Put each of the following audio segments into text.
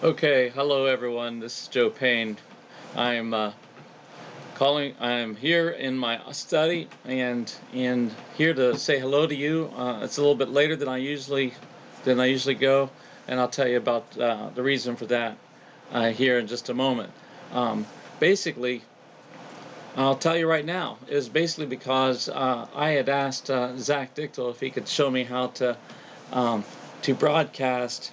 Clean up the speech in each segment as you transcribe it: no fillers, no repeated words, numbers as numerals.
Okay, hello everyone. This is Joe Payne. I'm I'm here in my study and here to say hello to you. It's a little bit later than I usually go, and I'll tell you about the reason for that here in just a moment. Basically, I'll tell you right now. It was basically because I had asked Zach Dichtel if he could show me how to broadcast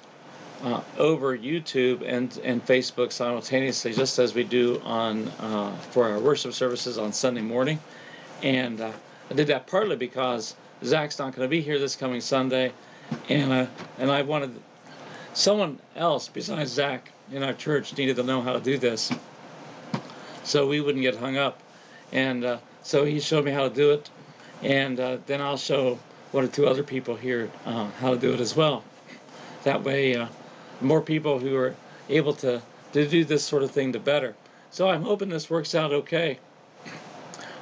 over YouTube and Facebook simultaneously, just as we do on for our worship services on Sunday morning. And I did that partly because Zach's not going to be here this coming Sunday, and I wanted someone else besides Zach in our church needed to know how to do this, so we wouldn't get hung up. And so he showed me how to do it, and then I'll show one or two other people here how to do it as well. That way, more people who are able to do this sort of thing, the better. So I'm hoping this works out okay.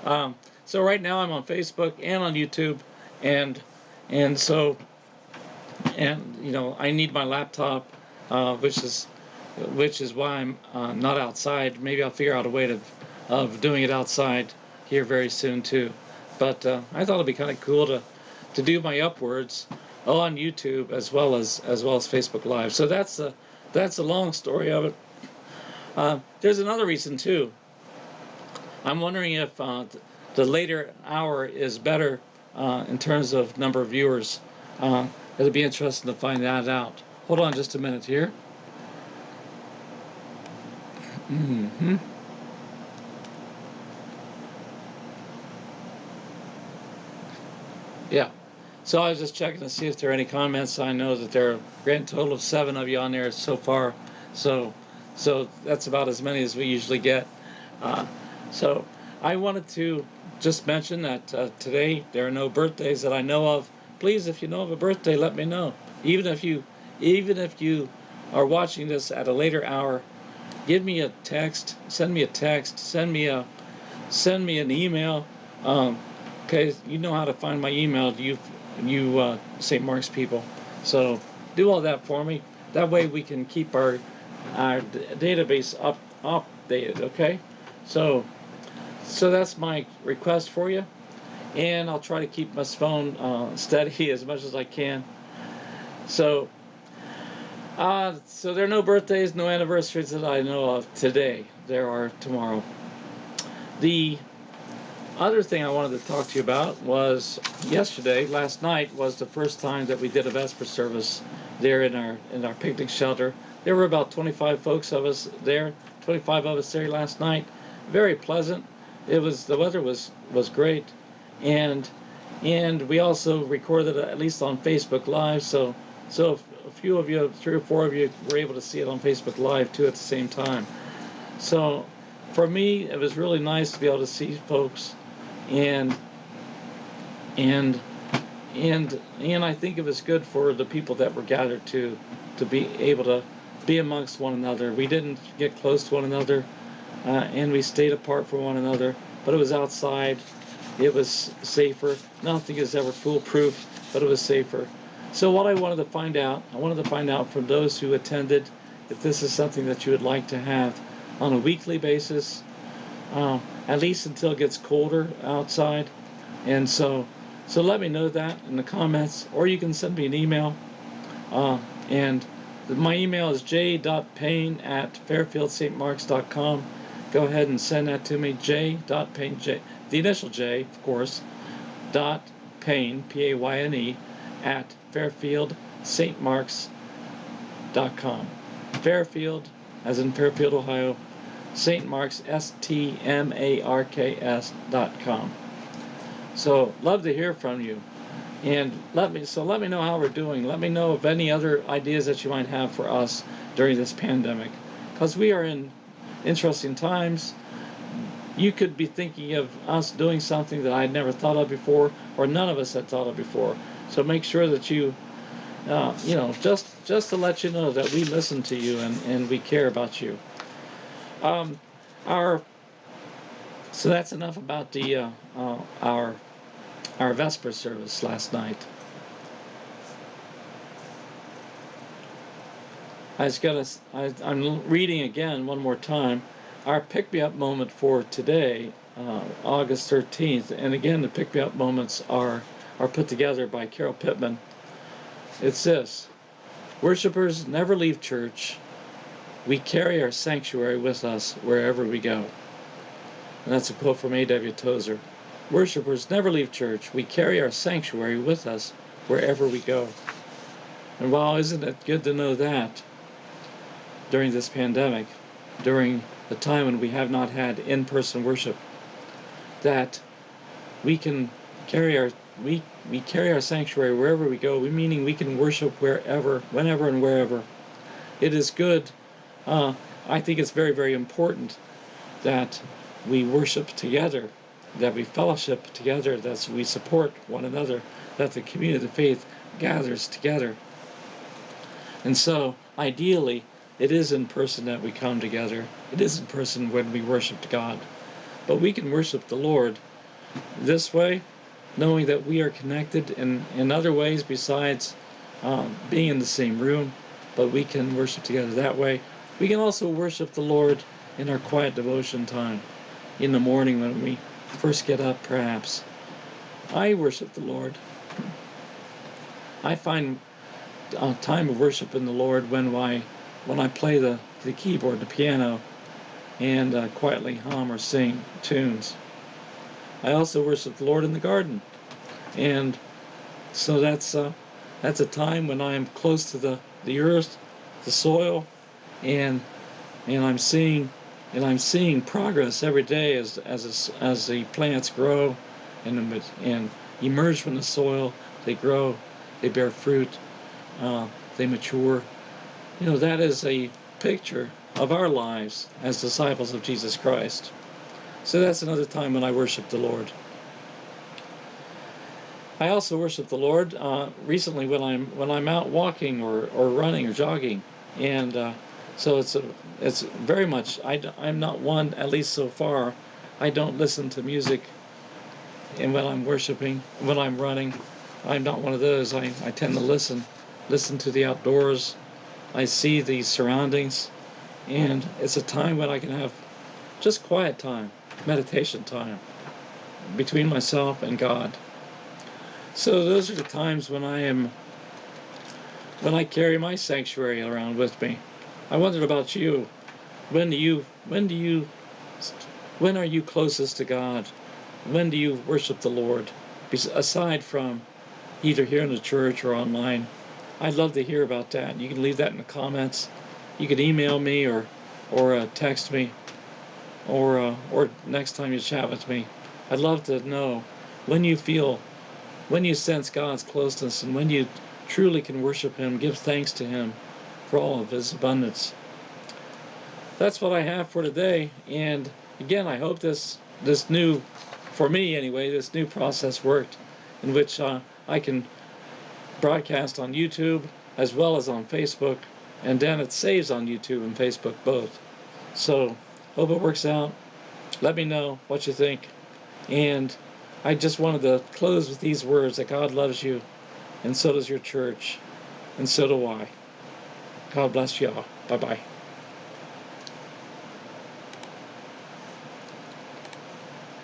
So right now I'm on Facebook and on YouTube, and and so and I need my laptop, which is why I'm not outside. Maybe I'll figure out a way of doing it outside here very soon too. But I thought it'd be kind of cool to do my upwards on YouTube as well as Facebook Live. So that's the long story of it. There's another reason too. I'm wondering if the later hour is better in terms of number of viewers. It'll be interesting to find that out. Hold on just a minute here. hmm Yeah. So I was just checking to see if there are any comments. I know that there are a grand total of 7 of you on there so far. So, so that's about as many as we usually get. Uh, so I wanted to just mention that today there are no birthdays that I know of. Please, if you know of a birthday, let me know. Even if you are watching this at a later hour, give me a text, send me a text, send me an email. Okay, you know how to find my email. You St. Mark's people. So do all that for me. That way we can keep our database updated. Okay, so that's my request for you, and I'll try to keep my phone steady as much as I can. So so there are no birthdays, no anniversaries that I know of today. There are tomorrow. The other thing I wanted to talk to you about was last night was the first time that we did a Vesper service there in our picnic shelter. There were about 25 folks of us there, 25 of us there last night. Very pleasant. The weather was great, and we also recorded it at least on Facebook Live. So a few of you, 3 or 4 of you, were able to see it on Facebook Live too at the same time. So for me, it was really nice to be able to see folks, and and and I think it was good for the people that were gathered to be able to be amongst one another. We didn't get close to one another, and we stayed apart from one another. But it was outside. It was safer. Nothing is ever foolproof, but it was safer. So what I wanted to find out from those who attended, if this is something that you would like to have on a weekly basis, at least until it gets colder outside. And so let me know that in the comments, or you can send me an email. And my email is j.payne@fairfieldstmarks.com. Go ahead and send that to me, j.payne, the initial J, of course, .payne, Payne, at fairfieldstmarks.com. Fairfield, as in Fairfield, Ohio, St. Mark's, STMARKS.com. So love to hear from you, and let me know how we're doing. Let me know of any other ideas that you might have for us during this pandemic, because we are in interesting times. You could be thinking of us doing something that I'd never thought of before, or none of us had thought of before. So make sure that you just to let you know that we listen to you and we care about you. Our So that's enough about the our Vesper service last night. I'm reading again one more time. Our pick-me-up moment for today, August 13th, and again the pick-me-up moments are put together by Carol Pittman. It's this: worshipers never leave church. We carry our sanctuary with us wherever we go. And that's a quote from A.W. Tozer. Worshippers never leave church. We carry our sanctuary with us wherever we go. And wow, isn't it good to know that during this pandemic, during the time when we have not had in-person worship, that we can carry our we carry our sanctuary wherever we go. Meaning we can worship wherever, whenever, and wherever. It is good. I think it's very, very important that we worship together, that we fellowship together, that we support one another, that the community of faith gathers together. And so, ideally, it is in person that we come together. It is in person when we worship God. But we can worship the Lord this way, knowing that we are connected in other ways besides being in the same room, but we can worship together that way. We can also worship the Lord in our quiet devotion time, in the morning when we first get up, perhaps. I worship the Lord. I find time of worship in the Lord when I play the keyboard, the piano, and quietly hum or sing tunes. I also worship the Lord in the garden, and so that's a time when I am close to the earth, the soil, and I'm seeing progress every day as the plants grow and emerge from the soil. They grow, they bear fruit, they mature. That is a picture of our lives as disciples of Jesus Christ. So that's another time when I worship the Lord. I also worship the Lord recently when I'm out walking or running or jogging, and so it's very much. I'm not one, at least so far. I don't listen to music, and when I'm worshiping, when I'm running, I'm not one of those. I tend to listen to the outdoors. I see the surroundings, and it's a time when I can have just quiet time, meditation time between myself and God. So those are the times when I carry my sanctuary around with me. I wondered about you. When are you closest to God? When do you worship the Lord? Aside from either here in the church or online. I'd love to hear about that. You can leave that in the comments. You can email me or text me or next time you chat with me. I'd love to know when you sense God's closeness and when you truly can worship Him, give thanks to Him for all of His abundance. That's what I have for today. And again, I hope this new, for me anyway, this new process worked, in which I can broadcast on YouTube as well as on Facebook, and then it saves on YouTube and Facebook both. So hope it works out. Let me know what you think. And I just wanted to close with these words: that God loves you, and so does your church, and so do I. God bless y'all. Bye-bye.